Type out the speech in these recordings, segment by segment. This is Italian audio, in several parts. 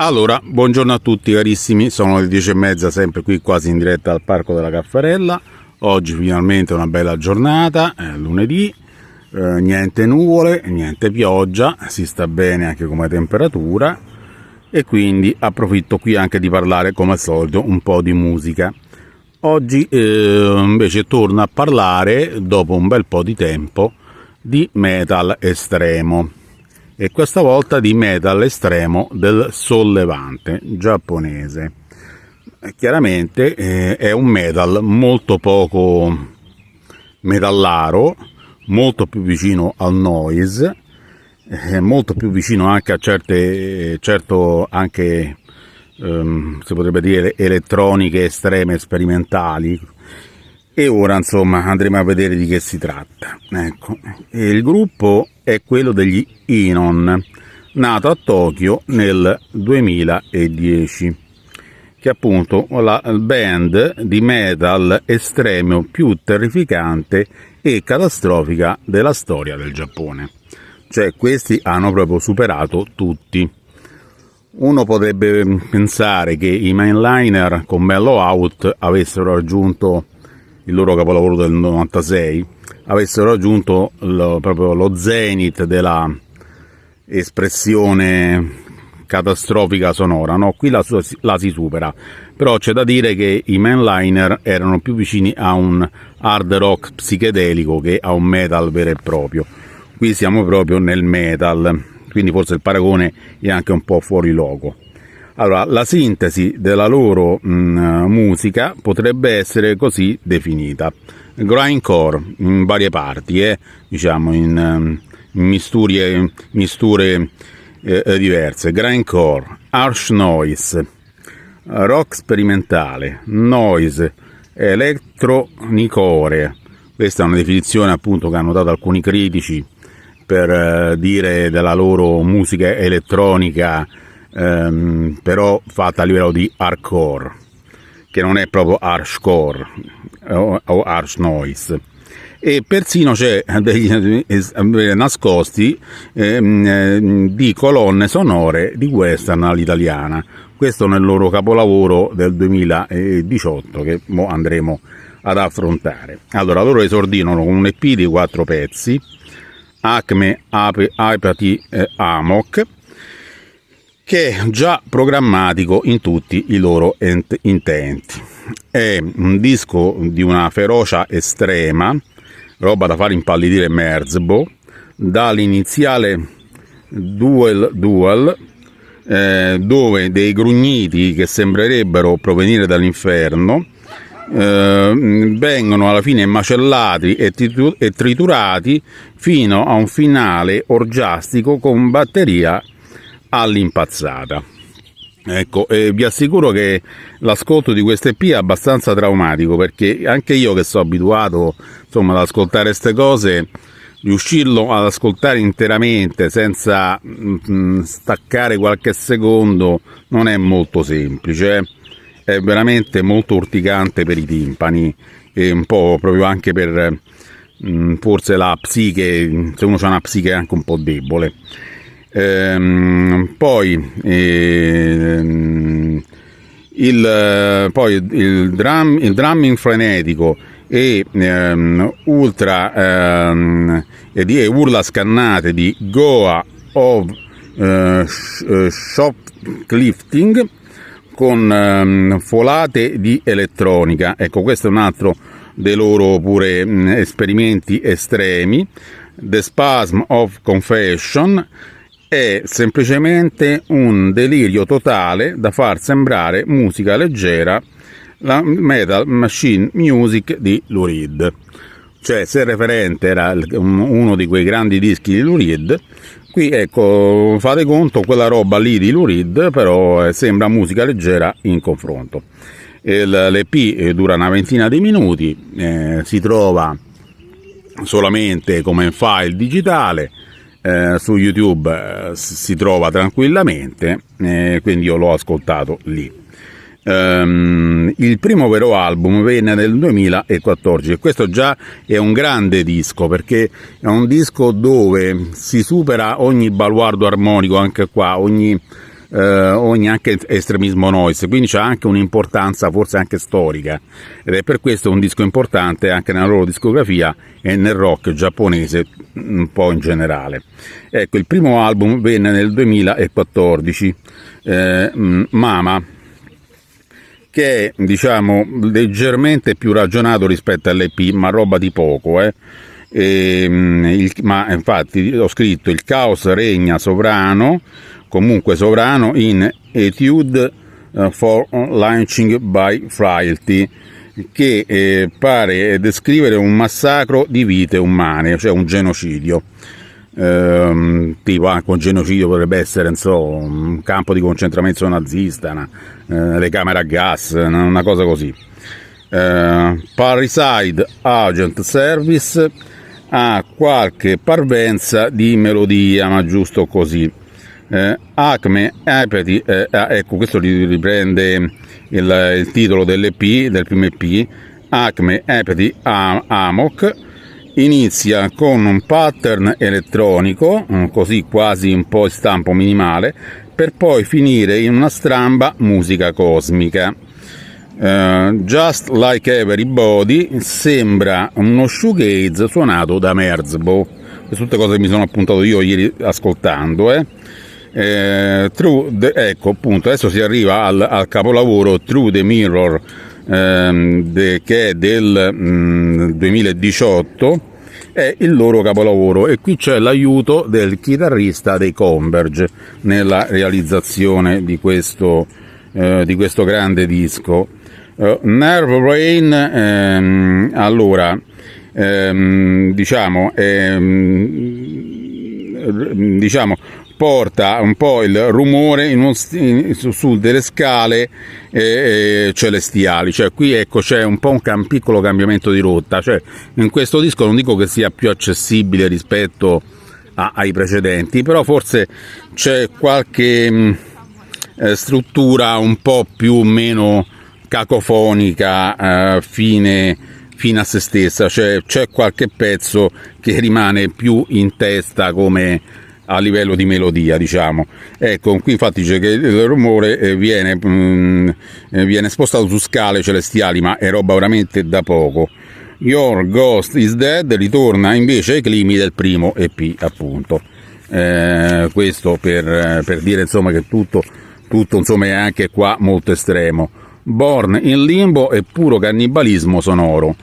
Allora, buongiorno a tutti carissimi, sono le 10:30 sempre qui quasi in diretta al Parco della Caffarella. Oggi finalmente una bella giornata, è lunedì, niente nuvole, niente pioggia, si sta bene anche come temperatura e quindi approfitto qui anche di parlare come al solito un po' di musica. Oggi invece torno a parlare, dopo un bel po' di tempo, di metal estremo. E questa volta di metal estremo del sollevante giapponese. Chiaramente è un metal molto poco metallaro, molto più vicino al noise, molto più vicino anche a certo anche si potrebbe dire elettroniche estreme sperimentali. E ora insomma andremo a vedere di che si tratta. Ecco. Il gruppo è quello degli Inon, nato a Tokyo nel 2010, che è appunto la band di metal estremo più terrificante e catastrofica della storia del Giappone. Cioè questi hanno proprio superato tutti. Uno potrebbe pensare che i mainliner con Mellow Out avessero raggiunto il loro capolavoro del 96, avessero raggiunto proprio lo zenith della espressione catastrofica sonora. No, qui la si supera, però c'è da dire che i mainliner erano più vicini a un hard rock psichedelico che a un metal vero e proprio. Qui siamo proprio nel metal, quindi forse il paragone è anche un po' fuori luogo. Allora, la sintesi della loro musica potrebbe essere così definita: grindcore in varie parti, diciamo in misture diverse, grindcore, harsh noise, rock sperimentale, noise, elettronicore. Questa è una definizione appunto che hanno dato alcuni critici per dire della loro musica elettronica, però fatta a livello di hardcore, che non è proprio harshcore o harsh noise. E persino c'è degli nascosti di colonne sonore di western all'italiana. Questo nel loro capolavoro del 2018 che mo andremo ad affrontare. Allora, loro esordirono con un EP di 4 pezzi, Acme Apathy Amok, che è già programmatico in tutti i loro intenti. È un disco di una ferocia estrema, roba da far impallidire Merzbow, dall'iniziale Duel, dove dei grugniti che sembrerebbero provenire dall'inferno vengono alla fine macellati e triturati fino a un finale orgiastico con batteria all'impazzata. Ecco, vi assicuro che l'ascolto di questo EP è abbastanza traumatico, perché anche io che sono abituato insomma ad ascoltare queste cose, riuscirlo ad ascoltare interamente senza staccare qualche secondo non è molto semplice. È veramente molto urticante per i timpani e un po' proprio anche per forse la psiche, se uno ha una psiche anche un po' debole. Poi il drumming frenetico e urla scannate di Goa of Shoplifting con folate di elettronica. Ecco, questo è un altro dei loro pure esperimenti estremi. The Spasm of Confession è semplicemente un delirio totale da far sembrare musica leggera la Metal Machine Music di Lou Reed. Cioè, se il referente era uno di quei grandi dischi di Lou Reed, qui ecco, fate conto, quella roba lì di Lou Reed però sembra musica leggera in confronto. L'EP dura una ventina di minuti, si trova solamente come file digitale, su YouTube si trova tranquillamente, quindi io l'ho ascoltato lì. Il primo vero album venne nel 2014 e questo già è un grande disco, perché è un disco dove si supera ogni baluardo armonico, anche qua ogni o neanche estremismo noise, quindi c'ha anche un'importanza forse anche storica, ed è per questo un disco importante anche nella loro discografia e nel rock giapponese un po' in generale. Ecco, il primo album venne nel 2014, Mama, che è, diciamo, leggermente più ragionato rispetto all'EP, ma roba di poco, ma infatti ho scritto: il caos regna sovrano, comunque sovrano, in Etude for Lynching by Frailty, che pare descrivere un massacro di vite umane, cioè un genocidio. Tipo anche un genocidio potrebbe essere, insomma, un campo di concentramento nazista, le camere a gas, una cosa così. Parricide Agent Service ha qualche parvenza di melodia, ma giusto così. Acme Apathy, ecco, questo riprende il titolo dell'EP, del primo EP, Acme Apathy Amok. Inizia con un pattern elettronico, così quasi un po' stampo minimale, per poi finire in una stramba musica cosmica. Just Like Everybody sembra uno shoegaze suonato da Merzbow. Queste tutte cose che mi sono appuntato io ieri ascoltando. Ecco, appunto, adesso si arriva al capolavoro Through the Mirror, che è del 2018, è il loro capolavoro, e qui c'è l'aiuto del chitarrista dei Converge nella realizzazione di questo grande disco. Nerve Rain, allora, diciamo porta un po' il rumore su delle scale celestiali, cioè qui, ecco, c'è un po' un piccolo cambiamento di rotta, cioè in questo disco non dico che sia più accessibile rispetto ai precedenti, però forse c'è qualche struttura un po' più o meno cacofonica, fine a se stessa, cioè c'è qualche pezzo che rimane più in testa come a livello di melodia, diciamo. Ecco, qui infatti dice che il rumore viene spostato su scale celestiali, ma è roba veramente da poco. Your Ghost is Dead ritorna invece ai climi del primo EP, appunto. Questo per dire, insomma, che tutto insomma è anche qua molto estremo. Born in Limbo è puro cannibalismo sonoro.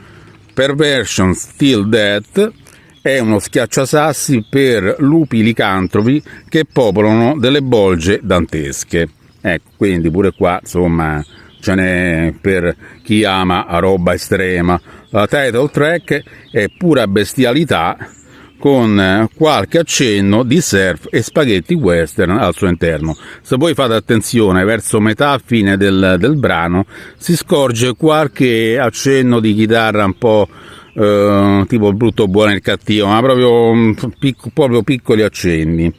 Perversion Still Death è uno schiacciasassi per lupi licantropi che popolano delle bolge dantesche. Ecco, quindi pure qua, insomma, ce n'è per chi ama a roba estrema. La title track è pura bestialità, con qualche accenno di surf e spaghetti western al suo interno. Se voi fate attenzione, verso metà fine del brano si scorge qualche accenno di chitarra un po' tipo il brutto, buono e il cattivo, ma proprio piccoli accenni.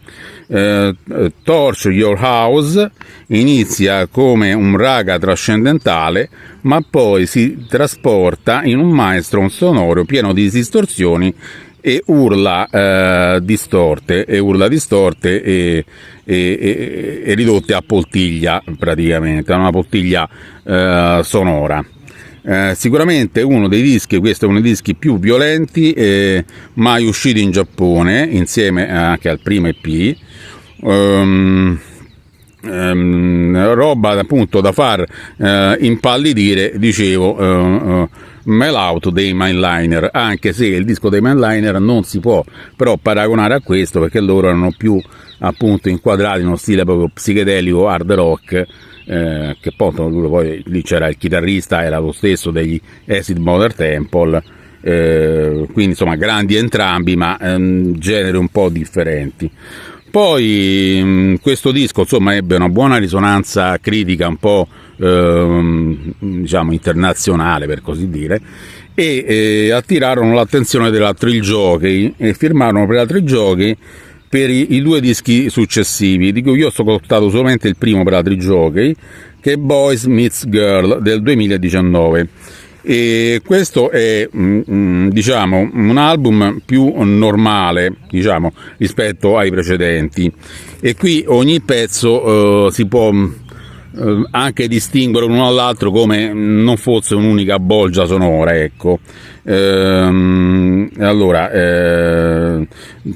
Torch Your House inizia come un raga trascendentale, ma poi si trasporta in un maelstrom sonoro pieno di distorsioni e urla distorte e ridotte a poltiglia, praticamente, a una poltiglia sonora. Sicuramente uno dei dischi, questo è uno dei dischi più violenti mai usciti in Giappone, insieme anche al primo EP. Roba appunto da far impallidire, dicevo, Mellout dei Mindliner, anche se il disco dei Mindliner non si può però paragonare a questo, perché loro erano più appunto inquadrati in uno stile proprio psichedelico hard rock, che poi lì c'era il chitarrista, era lo stesso degli Acid Mother Temple, quindi insomma grandi entrambi, ma generi un po' differenti. Poi questo disco, insomma, ebbe una buona risonanza critica, un po' diciamo internazionale, per così dire, e attirarono l'attenzione della Thrill Jockey e firmarono per la Thrill Jockey per i due dischi successivi, di cui io ho ascoltato solamente il primo per la Thrill Jockey, che è Boys Meets Girl del 2019. E questo è diciamo un album più normale, diciamo, rispetto ai precedenti, e qui ogni pezzo si può anche distinguere l'uno dall'altro come non fosse un'unica bolgia sonora, ecco. Allora,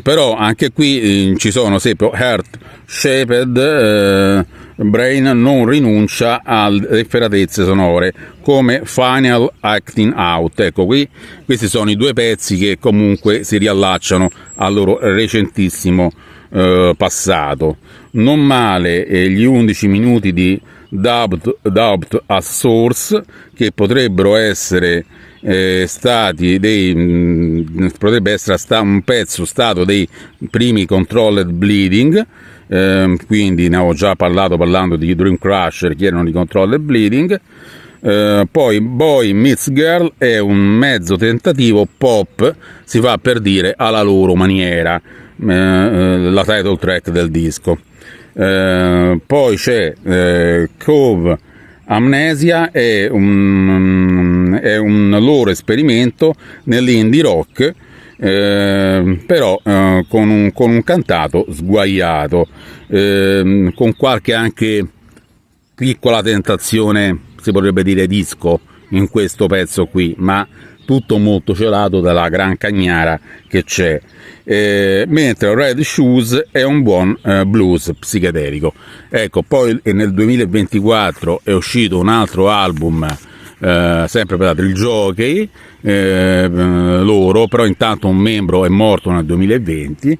però anche qui ci sono, sempre Heart Shaped Brain non rinuncia alle efferatezze sonore come Final Acting Out. Ecco, questi sono i due pezzi che comunque si riallacciano al loro recentissimo passato. Non male gli 11 minuti di Dubbed as Source, che potrebbero essere stati potrebbe essere un pezzo stato dei primi Controlled Bleeding, quindi ne ho già parlando di Dream Crusher, che erano di Controlled Bleeding. Poi Boy Meets Girl è un mezzo tentativo pop, si fa per dire, alla loro maniera, la title track del disco. Poi c'è Cove Amnesia, è un loro esperimento nell'indie rock, però con un cantato sguaiato, con qualche anche piccola tentazione, si potrebbe dire, disco in questo pezzo qui, ma tutto molto celato dalla gran cagnara che c'è. Mentre Red Shoes è un buon blues psichedelico. Ecco, poi nel 2024 è uscito un altro album, sempre per la Trill Jockey, loro, però intanto un membro è morto nel 2020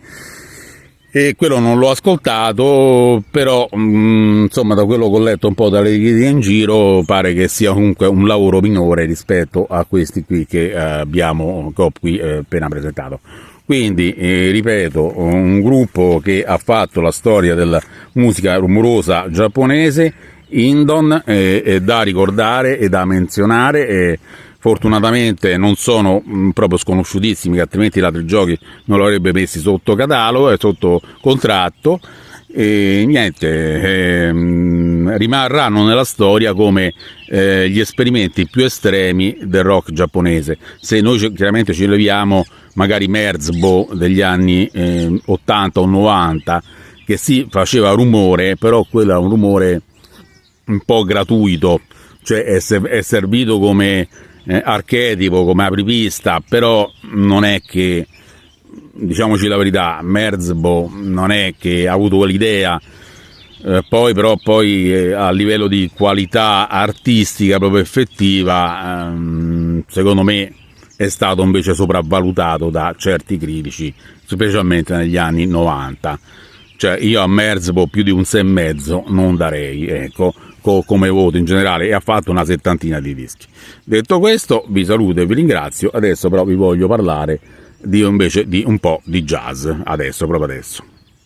e quello non l'ho ascoltato, però insomma, da quello che ho letto un po' dalle critiche in giro, pare che sia comunque un lavoro minore rispetto a questi qui che ho qui appena presentato. Quindi ripeto, un gruppo che ha fatto la storia della musica rumorosa giapponese, Indon, è da ricordare e da menzionare. Fortunatamente non sono proprio sconosciutissimi, che altrimenti la Trill Jockey non lo avrebbe messi sotto catalogo e sotto contratto, e niente, rimarranno nella storia come gli esperimenti più estremi del rock giapponese. Se noi chiaramente ci leviamo magari Merzbow degli anni 80 o 90, che sì, faceva rumore, però quello era un rumore un po' gratuito, cioè è servito come archetipo, come apripista, però non è che, diciamoci la verità, Merzbow non è che ha avuto quell'idea, poi a livello di qualità artistica proprio effettiva, secondo me è stato invece sopravvalutato da certi critici, specialmente negli anni 90. Cioè, io a Merzbow più di un 6,5 non darei, ecco, come voto in generale, e ha fatto una 70ina di dischi. Detto questo, vi saluto e vi ringrazio. Adesso però vi voglio parlare invece di un po' di jazz, proprio adesso.